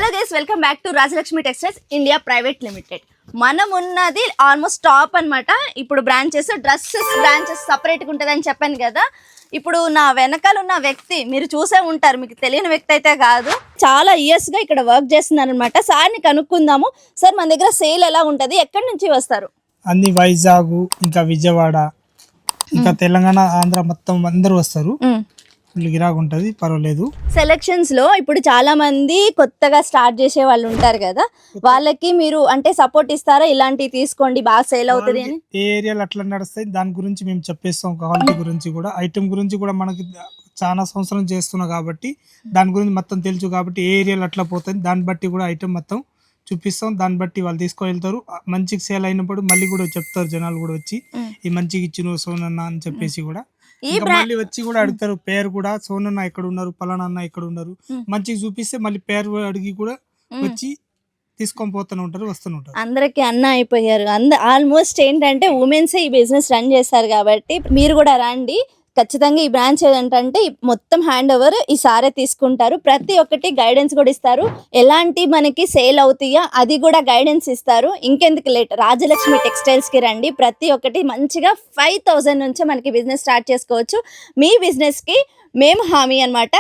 Hello guys, welcome back to Rajalakshmi textiles India private limited. మనం ఉన్నది almost top అన్నమాట. ఇప్పుడు బ్రాంచెస్ డ్రెస్సెస్ బ్రాంచెస్ సపరేట్గా ఉంటుందని చెప్పాను కదా. ఇప్పుడు నా వెనకాల ఉన్న వ్యక్తి మీరు చూసే ఉంటారు, మీకు తెలియని వ్యక్తి అయితే కాదు. చాలా ఇయర్స్గా ఇక్కడ వర్క్ చేస్తున్నారు అనమాట. సార్ని కనుక్కుందాము. సార్, మన దగ్గర సేల్ ఎలా ఉంటుంది, ఎక్కడి నుంచి వస్తారు? అన్ని వైజాగ్, ఇంకా విజయవాడ, ఇంకా తెలంగాణ, ఆంధ్ర మొత్తం అందరూ వస్తారు. గిరాకు ఉంటుంది, పర్వాలేదు. సెలక్షన్స్ లో ఇప్పుడు చాలా మంది కొత్తగా స్టార్ట్ చేసే వాళ్ళు ఉంటారు కదా, వాళ్ళకి మీరు అంటే సపోర్ట్ ఇస్తారా? ఇలాంటివి తీసుకోండి, బాగా సేల్ అవుతుంది అని. ఏ ఏరియాలో అట్లా నడుస్తాయి దాని గురించి మేము చెప్పేస్తాం. క్వాలిటీ గురించి కూడా, ఐటమ్ గురించి కూడా మనకి చాలా సంవత్సరం చేస్తున్నాం కాబట్టి దాని గురించి మొత్తం తెలుసు. కాబట్టి ఏ ఏరియాలో అట్లా పోతుంది దాన్ని బట్టి కూడా ఐటమ్ మొత్తం చూపిస్తాం. దాన్ని బట్టి వాళ్ళు తీసుకువెళ్తారు. మంచిగా సేల్ అయినప్పుడు మళ్ళీ కూడా చెప్తారు జనాలు కూడా వచ్చి, ఈ మంచిగా ఇచ్చిన సోనన్న అని చెప్పేసి కూడా మళ్ళీ వచ్చి కూడా అడుగుతారు. పేరు కూడా సోనన్న ఎక్కడ ఉన్నారు, పలానా అన్న ఎక్కడ ఉన్నారు, మంచిగా చూపిస్తే మళ్ళీ పేరు అడిగి కూడా వచ్చి తీసుకొని పోతూనే ఉంటారు, వస్తూనే ఉంటారు. అందరికి అన్న అయిపోయారు. ఆల్మోస్ట్ ఏంటంటే ఉమెన్స్ ఈ బిజినెస్ రన్ చేస్తారు కాబట్టి మీరు కూడా రండి. ఖచ్చితంగా ఈ బ్రాంచ్ ఏంటంటే మొత్తం హ్యాండ్ ఓవర్ ఈ సారే తీసుకుంటారు. ప్రతి ఒక్కటి గైడెన్స్ కూడా ఇస్తారు. ఎలాంటి మనకి సేల్ అవుతాయా అది కూడా గైడెన్స్ ఇస్తారు. ఇంకెందుకు లేట్, రాజలక్ష్మి టెక్స్టైల్స్ కి రండి. ప్రతి ఒక్కటి మంచిగా 5,000 నుంచే మనకి బిజినెస్ స్టార్ట్ చేసుకోవచ్చు. మీ బిజినెస్ కి మేము హామీ అన్నమాట.